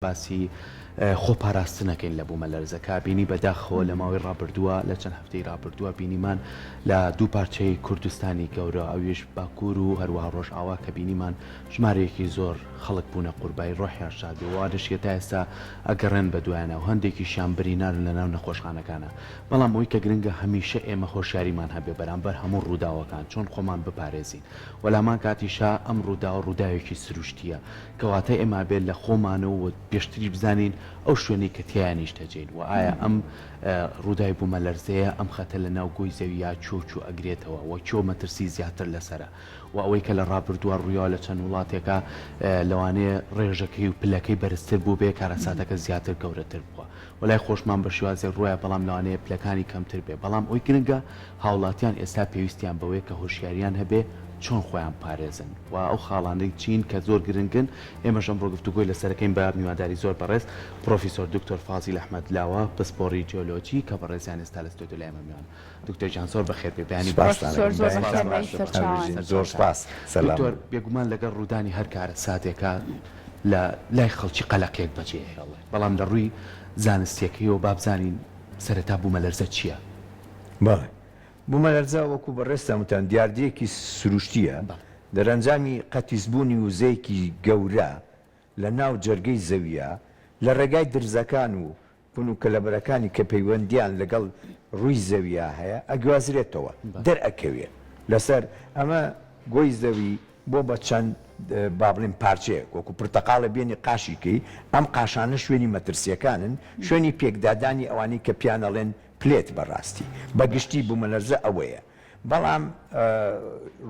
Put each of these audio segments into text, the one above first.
باسی خۆپاراستنەکەین لە بوومەلەرزەکە بینی بەداخەوە لە ماوەی ڕابردووە لە چەند هەفتەی ڕابردووە بینیمان لە دوو پارچەی کوردستانی گەورە ئەویش باکوور و هەروەها ڕۆژئاوا کە بینیمان ژمارەیەکی زۆر خەڵک بوونە قوربای ڕۆحیان شادەوە دەشێت تا ئێستا ئەگەڕێن بە دوایانە و هەندێکیشیان برینارن لە ناو نەخۆشخانەکانە بەڵام ئەوەی کە گرنگە هەمیشە ئێمە هۆشیاریمان هەبێ بەرامبەر هەموو ڕووداوەکان چۆن خۆمان بپارێزین وەلامان کاتیشا ئەم ڕووداوە ڕووداوێکی سروشتیە کەواتە ئێمە بێت لە خۆمانەوە پێشتری بزانین ئەو شوێنی کە تیانیش دەجێن و ئایا ئەم ڕووداوی بوومەلەرزەیە ئەم خەتە لە ناو گۆی زەویە چۆچ و ئەگرێتەوە و چۆ مەترسی زیاتر لەسرە و ئەوەی کە لە ڕابردووە ڕوویاوە لە چەند وڵاتێکە لەوانەیە ڕێژەکەی و پلەکەی بەرزتر بوو بێ کارەساتەکە زیاتر گەورەتر بووە وەلای خۆشمان بە شێوازێک ڕۆیە بەڵام لەوانەیە پلەکانی کەمتر بێ بەڵام ئەوی گرنگە هاوڵاتیان ئێستا پێویستیان بەوەیە کە هۆشیاریان هەبێ چۆن خۆیان پارێزن و ئەو خاڵانەی چین کە زۆر گرنگن ئێمەش ئەمڕۆ گفتوگۆی لەسەرەکەین بە میواداری زۆر بەڕێز پرۆفیسۆر دکتۆر فازیل ئەحمەد لاوە پسپۆڕی جیۆلۆجی کە بەڕێزیان ئێستا لە ستۆدیۆ لای ئێمە میوان دکتۆر جان زۆر بەخێر بێ بەیانی زۆر سپاس دکتۆر بێگومان لەگەڵ ڕوودانی هەر کارە ساتێکە لە لای خەڵکی قەلەقێک بەجێ هێڵێ بەڵام لە ڕووی زانستیەکەیەوە با بزانین سەرەتا بوومەلەرزە چییە؟ بوومەلەرزە وەکو بەڕێستەمتان دیاردەیەکی سروشتیە دەرەنجامی قەتیسبوونی وزەیەکی گەورە لە ناو جەرگەی زەویە لە ڕێگای درزەکان و پون و کەلەبەرەکانی کە پەیوەندیان لەگەڵ ڕووی زەویە هەیە ئەگوازرێتەوە دەرئەکەوێت لەسەر ئەمە گۆی زەوی بۆ بە چەند با بڵێن پارچەیە وەکو پرتەقاڵە بێنی قاشیکەی ئەم قاشانە شوێنی مەترسیەکانن شوێنی پێکدادانی ئەوانەی کە پیانەڵێن پلێت بەڕاستی بەگشتی بوومەلەرزە ئەوەیە بەڵام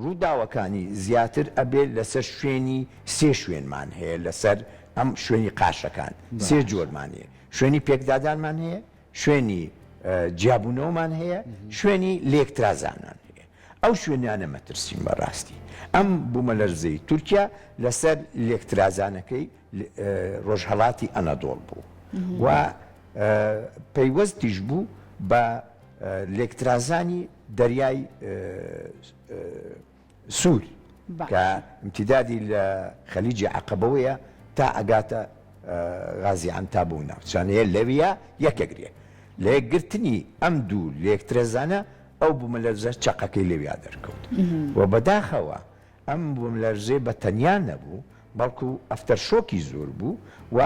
ڕووداوەکانی زیاتر ئەبێت لەسەر شوێنی سێ شوێنمان هەیە لەسەر ئەم شوێنی قاشەکان سێ جۆرمانەیە شوێنی پێکدادانمان هەیە شوێنی جیابوونەوەمان هەیە شوێنی لێکترازانان هەیە ئەو شوێنیانە مەترسیم بەڕاستی ئەم بوومەلەرزەی تورکیا لەسەر لێکترازانەکەی ڕۆژهەڵاتی ئەنەدۆڵ بوو و پەیوەستیش بوو بە لێکترازانی دەریای سوور کە امتیدادی لە خەلیجی عەقەبەوەیە تا ئەگاتە غازی عەنتاب و ناوچانەیە لەویە یەکەگرێ لە یەکگرتنی ئەم دوو لێکترەزانە ئەو بوومەلەرزە چەقەکەی لەویا دەرکەوت و بەداخەوە ئەم بوومەلەرزەی بە تەنیا نەبوو بەڵکو ئەفتەرشۆکی زۆر بوو و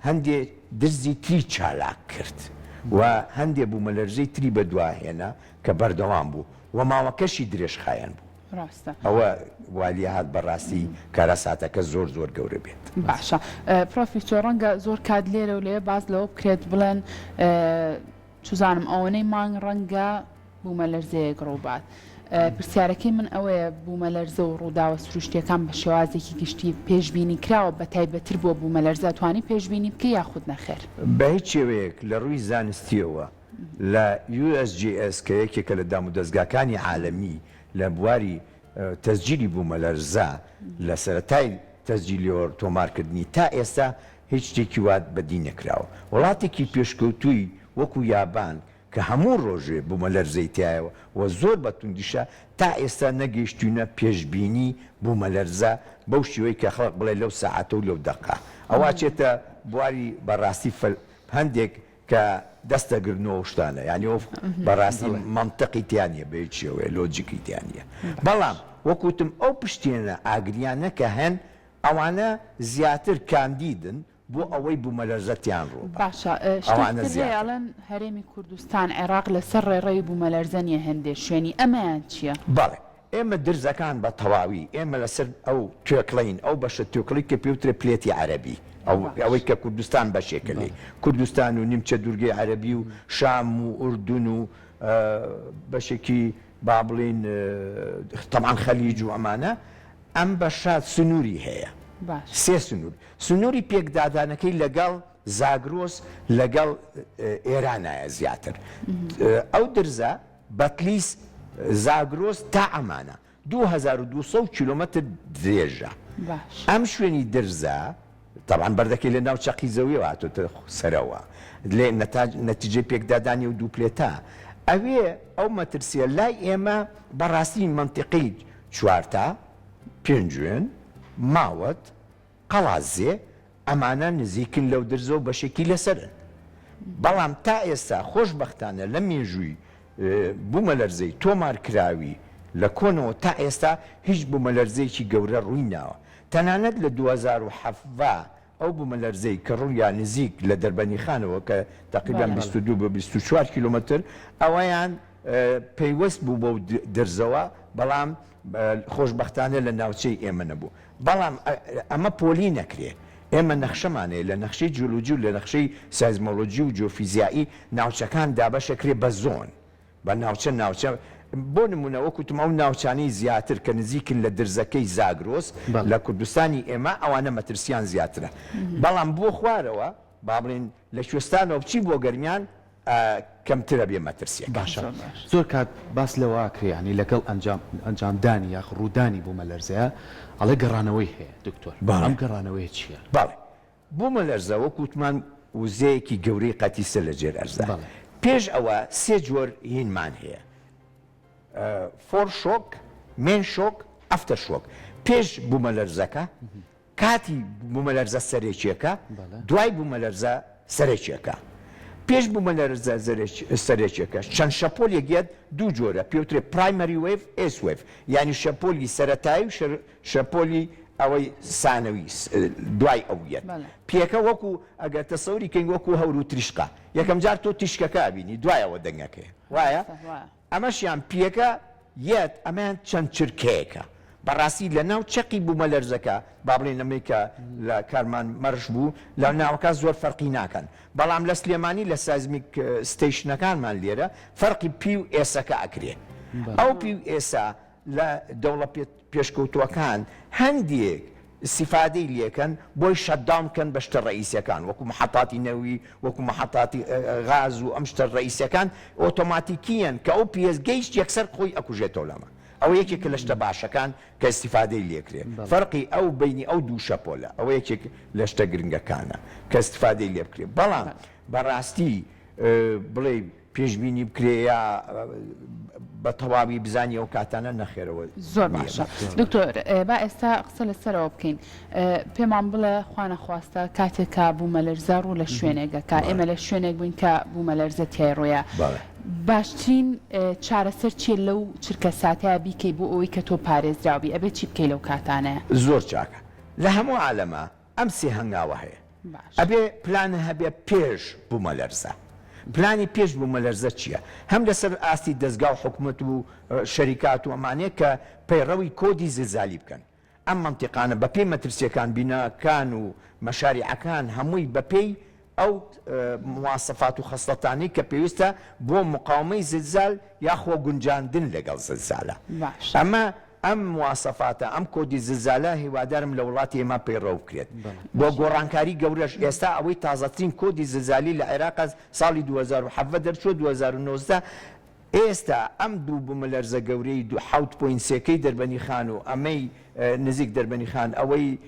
هەندێک درزی تری چالاک کرد و هەندێک بوومەلەرزەی تری بەدواهێنا کە بەردەوام بوو و ماوەکەشی درێژخایەن بوو ئەوە والی هات بەڕاستی کارەساتەکە زۆر زۆر گەورە بێت باشە پرۆفیسۆر ڕەنگە زۆر کات لێرە و لێ باز لەوە بکرێت بڵێن چزانم ئەوەنەی مانگ ڕەنگە بوومەلەرزەیەک ڕووبات پرسیارەکەی من ئەوەیە بوومەلەرزە و ڕووداوە سروشتیەکان بە شێوازێکی گشتی پێشبینی کراوە بە تایبەتر بۆ بوومەلەرزە توانی پێشبینی بکە یاخود نەخێر بە هیچ شێوەیەک لە ڕووی زانستیەوە لە USGS کە یەکێکە لە دام و دەستگاکانی عالەمی لە بواری تەسجیلی بوومەلەرزە لە سەرەتای تەسجیلیەوە تۆمارکردنی تا ئێستا هیچ شتێکی وات بەدی نەکراوە وڵاتێکی پێشکەوتووی وەکو یابان کە هەموو ڕۆژێ بوومەلەرزەی تایەوە و زۆر بەتوندیشە تا ئێستا نەگەیشتوونە پێشبینی بوومەلەرزە بەو شێوەی کە خەڵک بڵێ لەو سەعاتە و لەو دەقا ئەوە چێتە بواری بەڕاستی هەندێک کە دەستەگرنەوە شتانە یعنی ئەو بەڕاستی مەنتەقی تیانە بە هیچ شێوەیە لۆجیکی تیانە بەڵام وەکوتم ئەو پشتێنە ئاگریانە کە هەن ئەوانە زیاتر کاندیدن بۆ ئەوەی بوومەلەرزەتیان ڕوو باشە شتێڵەن هەرێمی کوردستان عێراق لەسەر ڕێڕەوی بوومەلەرزە هەندێک شوێنی ئەمەیان چییە؟ بەڵێ ئێمە درزەکان بە تەواوی ئێمە لەسەر ئەو توێکڵین ئەو بەشە توێکڵی کە پێوترە پلێتی عەرەبی ئەوەی کە کوردستان بەشێکەکەی کوردستان و نیمچە دوورگەی عەرەبی و شام و ئوردون و بەشێکی با بڵین تەمان خەلیج و ئەمانە ئەم بەشات سنووری هەیە سێ سنووری پێکدادانەکەی لەگەڵ زاگرۆس لەگەڵ ئێرانایە زیاتر ئەو درزە بەتلیس زاگرۆس تا ئەمانە 2200 کیلۆمەتر درێژە ئەم شوێنی درزە تەبان بەردەکەی لە ناو چەقی زەویەوە هاتۆتە سەرەوە لێ نەتیجەی پێکدادانی و دووپلێتە ئەوێ ئەو مەترسیە لای ئێمە بەڕاستی منتیقی چوارتا پێنجوێن ماوەت قەڵازێ ئەمانە نزیکن لەو درزە و بەشێکی لەسەرن. بەڵام تا ئێستا خۆشبەختانە لە مێژووی بوومەلەرزەی تۆمارکراوی لە کۆنەوە تا ئێستا هیچ بوومەلەرزەیەکی گەورە ڕووی ناوە. تەنانەت لە 2007 ئەو بوومەلەرزەی کە ڕوویان نزیک لە دەربەنیخانەوە کە تقریبان 22 بە 24 کیلومتر ئەوەیان پەیوەست بوو بۆ درزەوە، بەڵام خۆشبەختانە لە ناوچەی ئێمە نەبوو. بەڵام ئەمە پۆلی نەکرێ. ئێمە نەخشەمانەیە لە نەخشەی جیۆلۆجی و لە نەخشەی سایزمۆلۆجی و جیۆفیزیایی ناوچەکان دابەشەکرێ بە زۆن، بە ناوچە بۆ نمونە وەکوتم ئەو ناوچانەی زیاتر کە نزیکن لە درزەکەی زاگرۆس لە کوردستانی ئێمە ئەوانە مەترسیان زیاترە. بەڵام بۆ خوارەوە با بڵێن لە کوێستانەوە بچی بۆ گەرمیان کەمترە بێ مەترسیەکە. باشە زۆر کات باس لەوە کرێنی لەگەڵ ئەنجامدانی یاخ ڕوودانی بوومەلەرزەیە ئەڵێ گەڕانەوەی هەیە دکتۆر، ئەم گەڕانەوەی چییە؟ باڵێ بوومەلەرزە وەکوتمان وزەیەکی گەورەی قەتیسە لە جێر ئەرزە. پێش ئەوە سێ جۆر هینمان هەیە: فۆر شۆک، مێن شۆک، ئەفتەر شۆک. پێش بوومەلەرزەکە کاتی بوومەلەرزە سەرێکیەکە، دوای بوومەلەرزە سەرێکیەکە. پێش بوومەلەرزە سەرێکیەکە چەند شەپۆلێکێت دوو جۆرە، پێوترێ پرایمەری وێف، ئێس وێف، یعنی شەپۆلی سەرەتایی و شەپۆلی ئەوەی سانەوی دوای ئەویەت. پێکە وەکو ئەگەر تەسەوری کەین وەکو هەور و تریشقا، یەکەم جار تۆ تیشکەکە بینی دوایەوە دەنگەکەی وایە؟ ئەمەشیان پێکە یەت ئەمان چەند چرکەیەکە. بەڕاستی لە ناو چەقی بوومەلەرزەکە با بڵێن ئەمریکا لە کارمان مەرش بوو لە ناوەکە زۆر فەرقی ناکەن، بەڵام لە سلێمانی لە سایزمیک ستیشنەکانمان لێرە فەرقی پی و ئێسەکە ئەکرێ. ئەو پی و ئێسا لە دەوڵەت پێشکەوتووەکان هەندێک استیفادەی لێکەن بۆی شەتداون بکەن بە شتە ڕئیسیەکان، وەکو محەتاتی نەوی، وەکو محەتاتی غاز و ئەم شتە ڕئیسیەکان ئۆتۆماتیکیەن کە ئەو پێزگەیشت یەکسەر خۆی ئەکوژێتەوە لەمە. ئەو یەکێک لە شتە باشەکان کە استیفادەی لێکرێ. فەرقی ئەو بینی ئەو دوو شەپۆلە ئەوە یەکێک لە شتە گرنگەکانە کە استیفادەی لێ بکرێ. بەڵام بەڕاستی بڵێ پێشبینی بکرێ یا بە تەواوی بزانانی ئەو کاتانە نەخێرەوە. زۆر باشە دکتۆر، با ئێستا قسە لەسەرەوە بکەین. پێمان بڵێ خوا نەخواستە کاتێکا بوومەلەرزە ڕوو لە شوێنێکەکە، ئێمە لە شوێنێک بووین کە بوومەلەرزە تێڕۆیە، باشترین چارەسەر چیە لەو چرکە ساتەیە بیکەی بۆ ئەوەی کە تۆ پارێزراوی ئەبێ چی بکەی لەو کاتانەیە؟ زۆر چاکە. لە هەموو عالەمە ئەم سێ هەنگاوە هەیە. ئەبێ پلانە هەبێ پێش بوومەلەرزە. پلانی پێش بوومەلەرزە چییە؟ هەم لەسەر ئاستی دەستگا و حکوومەت و شەریکات و ئەمانەیە کە پەیڕەوی کۆدی زلزالی بکەن. ئەم مەنتیقانە بەپێی مەترسیەکان، بیناکان و مەشاریعەکان هەمووی بەپێی ئەو مواسەفات و خەسڵەتانی کە پێویستە بۆ مقاومەی زلزال یاخۆ گونجاندن لەگەڵ زلزالە. ئەم مواسەفاتە ئەم کۆدی زلزالە هیوادارم لە وڵاتی ئێمە پەیڕەو بکرێت. بۆ گۆڕانکاری گەورەش ئێستا ئەوەی تازەترین کۆدی زلزالی لە عێراق ساڵی 2007 دەرچووە 2019. ئێستا ئەم دوو بوومەلەرزە گەورەی 7.3کەی دەربەنیخان و ئەمەی نزیک دەربەنیخان ئەوەی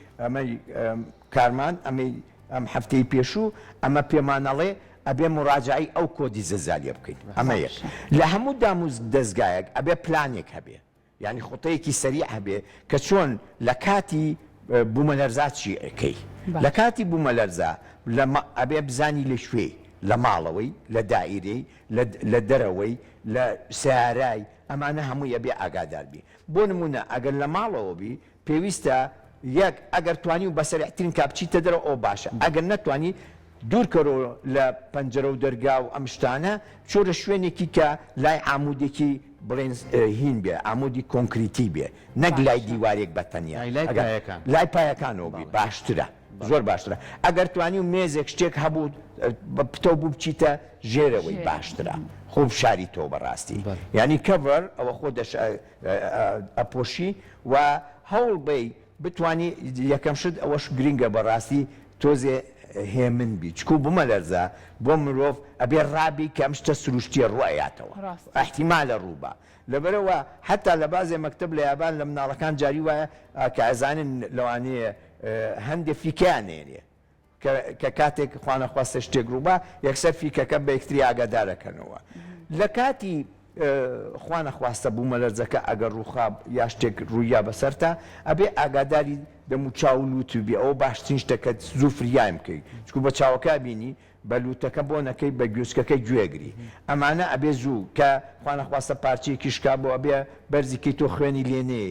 کارمان ئەم هەفتەی پێشوو ئەمە پێمانەڵێ ئەبێ مراجعی ئەو کۆدی زلزالیە بکەین. ئەمە یەک. لە هەموو داموز دەستگایەک ئەبێ پلانێک هەبێ، یعنی خۆتەیەکی سەریع هەبێ کە چۆن لە کاتی بوومەلەرزە چی ئەکەی. لە کاتی بوومەلەرزە ئەبێ بزانی لە شوێ، لە ماڵەوەی، لە دائیرەی، لە دەرەوەی، لە سیارای، ئەمانە هەمووی ئەبێ ئاگادار بی. بۆ نمونە ئەگەر لە ماڵەوە بی پێویستە یەک ئەگەر توانی و بەسەریعترین کاپچیتە دەرەوە ئەو باشە، ئەگەر نەتوانی دوورکەرۆ لە پەنجەرە و دەرگا و ئەم شتانە چۆرە شوێنێکی کە لای ئامودێکی بڵێن هین بێ، ئامودی کۆنکریتی بێ، نەک لای دیوارێک بەتەنیا، لای پایەکانەوە بی باشترە، زۆر باشترە. ئەگەر توانی و مێزێک شتێک هەبوو پتە بوو بچیتە ژێرەوەی باشترە، خۆ شاری تۆ بەڕاستی. یعنی کەڤەر ئەوە خۆ ئەپۆشی و هەوڵ بی بتانی یەکەم شت ئەوەش گرینگە بەڕاستی تۆزێ هێمن بی، چکو بوومەلەرزە بۆ مرۆڤ ئەبێ ڕابی کە ئەم شتە سروشتیە ڕوایەتەوە، ئەحتیمالە ڕووبە. لەبەرەوە حتا لە بازێ مەکتب لە یابان لە مناڵەکان جاری وایە کە ئەزانن لەوانەیە هەندێک فیکیان نێنێ کە کاتێک خوانەخواستە شتێک ڕووبە یەکسەر فیکەکە بە یەکتری ئاگادارەکەنەوە. لە کاتی خوا نەخواستە بوومە لەرزەکە ئەگەر ڕووخاب یا شتێک ڕوویا بەسەرتا ئەبێ ئاگاداری دەم و چاو لوتوبی ئەوە باشترین شتەکە زوو فریایم بکەیت چکو بە چاوەکە بینی بە لوتەکە بۆ نەکەی بە گوێسکەکەی گوێگری ئەمانە ئەبێ زوو کە خوا نەخواستە پارچەیەکی شکا بۆ ئەبێ بەرزیکەی تۆ خوێنی لێنێ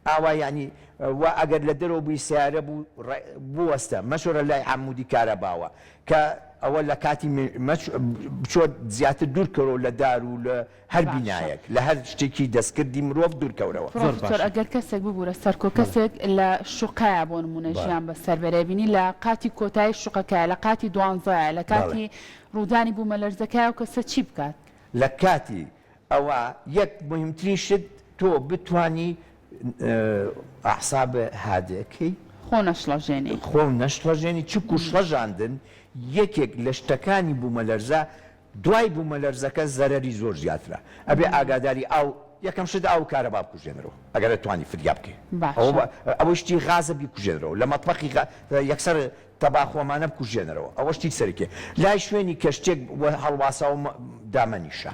ئاوا ینی و ئەگەر لە دەرەوە بووی سیارە بوو وەستە مەشۆرە لای عمودی کارەباوە کە ئەوە لە کاتی بچۆ زیاتر دوورکەوە لە دار و لە هەر بینایەک لە هەر شتێکی دەستکردی مرۆڤ دوورکەورەوە پرۆفسۆر ئەگەر کەسێک ببوورە سەرکۆ کەسێک لە شوقایە بۆ نمونە ژیان بەسەر بەرێبینی لە قاتی کۆتایی شوقەکە لە قاتی دوانزایە لە کاتی ڕوودانی بوومە لەرزەکە و کەسە چی بکات لە کاتی ئەوە یەک مهمترین شت تۆ بتانی ئەعسابە هادەکەی خۆ نەشڵەژێنی خۆ نەشڵەژێنی چک و شڵەژاندن یەکێک لە شتەکانی بوومە لەرزە دوای بوومە لەرزەکە زەرەری زۆر زیاترە ئەبێ ئاگاداری ئاو یەکەم شت ئاو کارە با بکوژێنەوە ئەگەر توانی فریا بکەیت ئەوە شتی غازە بیکوژێنەوە لە مەطبەخی یەکسەر تەباخۆمانە بکوژێنەرەوە ئەوە شتی سەرکێ لای شوێنی کە شتێک هەڵواساوە دامەنیشە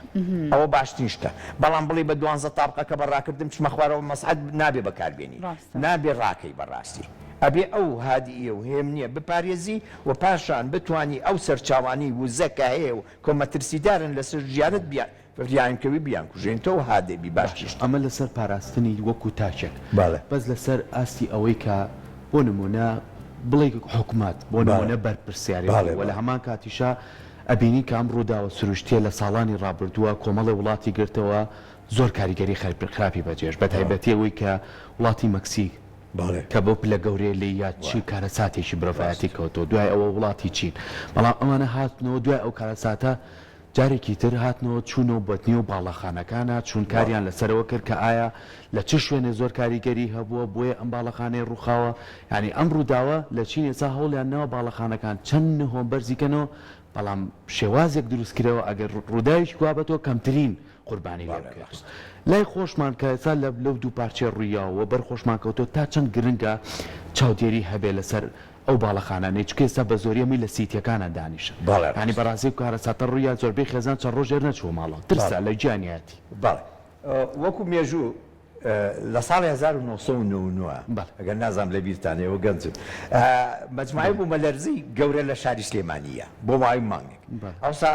ئەوە باشترین شتە بەڵام بڵێ بە 12 تاقەکە بەڕاکردم چمە خوارەوە مەسعەد نابێ بەکاربێنی نابێ ڕاکەی بەڕاستی ئەبێ ئەو هادیە و هێم نییە بپارێزی و پاشان بتانی ئەو سەرچاوانی وزەکە هەیە و کۆمەترسیدارن لەسەر ژیانت بیان فریانکەوی بیان کوژێنیتەوە هادێبی باشتر ئەمە لەسەر پاراستنی وەکو تاچێک بەس لەسەر ئاستی ئەوەی کە بۆ نمونە بڵێ حکومات بۆ نمونە بەرپرسیاری لە هەمان کاتیشا ئەبینی کە ئەم ڕووداوە سروشتیە لە ساڵانی ڕابردووە کۆمەڵی وڵاتی گرتەوە زۆر کاریگەری خراپی بەجێش بە تایبەتی ئەوەی کە وڵاتی مەکسیک کە بۆ پلە گەورەیە لێ یا چی کارەساتێکی برۆڤایەتی کەوتەوە دوای ئەوە وڵاتی چین بەڵام ئەمانە هاتنەوە دوای ئەو کارەساتە جارێکی تر هاتنەوە چوونەوە بەتنی و باڵەخانەکانە چون کاریان لەسەرەوە کرد کە ئایا لە چ شوێنێ زۆر کاریگەری هەبووە بۆیە ئەم باڵەخانەی ڕووخاوە ینی ئەم ڕووداوە لە چین ئێستا هەوڵیان نەوە باڵەخانەکان چەند هۆم بەرزیکەنەوە بەڵام شێوازێک دروستکرەوە ئەگەر ڕووداویش گوابەتەوە کەمترین قوربانی لێ بکرێت لای خۆشمان کە ئێستا لەو دوو پارچێ ڕوویاوە بەرخۆشمان کەوتۆ تا چەند گرنگە چاودێری هەبێ لەسەر ئەو باڵەخانانەی چکە ئێستا بە زۆریەمی لە سیتیەکانە دانیشە ینی بەڕاستی کارەساتە ڕوویا زۆربەی خێزان چەند ڕۆژێر نەچوە ماڵەوە ترسە لە گیانیەتی بەڵێ وەکو مێژوو لە ساڵی 1990 ئەگەر نازانم لە بیرتانەوە گەنجم مەجموعەی بوومە لەرزی گەورە لە شاری سلێمانیە بۆ ماوەی مانگێک ئەوسا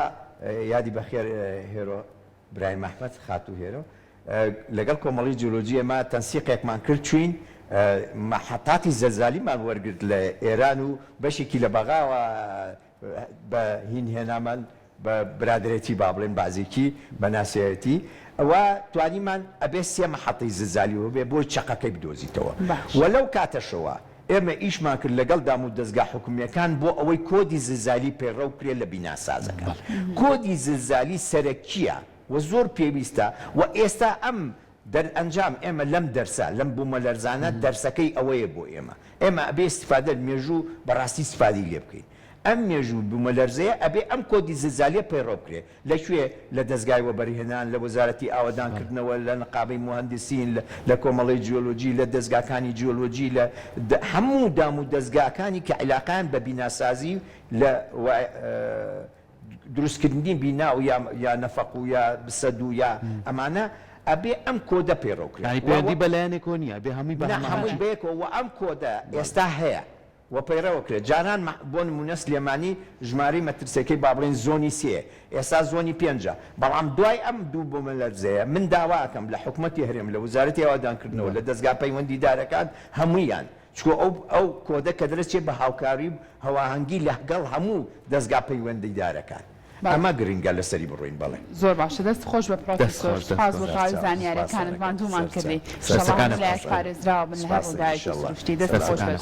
یادی بەخێر هێرۆ برایم ئەحمەد خاتوو هێرۆ لەگەڵ کۆمەڵی جیۆلۆجی ئێمە تەنسیقێکمان کرد چوین محەتاتی زەلزالیمان وەرگرت لە ئێران و بەشێکی لە بەغاوە بە هین هێنامان بە برادرێتی با بڵێن بازێکی بە ناسیەتی ئەوە توانیمان ئەبێ سێ مەحەتەی زلزالیەوە بێ بۆی چەقەکەی بدۆزیتەوە وەلەو کاتەشەوە ئێمە ئیشمان کرد لەگەڵ دام و دەستگا حکومیەکان بۆ ئەوەی کۆدی زلزالی پێڕەو کرێت لە بیناسازەکان کۆدی زلزالی سەرەکیە و زۆر پێویستە و ئێستا ئەم دەرئەنجام ئێمە لەم دەرسە لەم بوومە لەرزانە دەرسەکەی ئەوەیە بۆ ئێمە ئەبێ استیفادە مێژوو بەڕاستی استیفادی لێ بکەین ئەم مێژوو بوومە لەرزەیە ئەبێ ئەم کۆدی زلزالیە پەیڕۆ بکرێت لەکوێ لە دەستگای وەبەرهێنان لە وەزارەتی ئاوەدانکردنەوە لە نقابەی مهندسین لە کۆمەڵی جیۆلۆجی لە دەستگاکانی جیۆلۆجی لە هەموو دام و دەستگاکانی کە عیلاقیان بە بیناسازی لە دروستکردنی بینا و یا نەفەق و یا بسەد و یا ئەمانە ئەبێ ئەم کۆدە پێڕۆکرێت پێوەندی بەلایەنێکۆ نییە بێ هەمووی هەمووی بێکەوە ئەم کۆدە ئێستا هەیە و پەیڕەوە کرێت جاران بۆ نمونە سلێمانی ژماری مەترسەکەی با بڵێن زۆنی سێ ئێستا زۆنی پێنجە بەڵام دوای ئەم دوو بوومە لەرزەیە من داواکەم لە حکوومەتی هەرێم لە وزارەتی ئاوادانکردنەوە لە دەستگا پەیوەندیدارەکان هەموویان چکۆ ئەو کۆدە کە دەرەچێت بە هاوکاری هەواهەنگی لەگەڵ هەموو دەستگا پەیوەندیدارەکان ئەمە گرنگە لەسەری بڕۆین بڵێ زۆر باشە دەست خۆش بە پرۆفیسۆر سپاس بۆ تاوی زانیاریەکانت ماندوومان کردی شەڵام لایەک پارێزراوە بن لە هەر ڕووداوێکی سروشتی دەست خۆش بە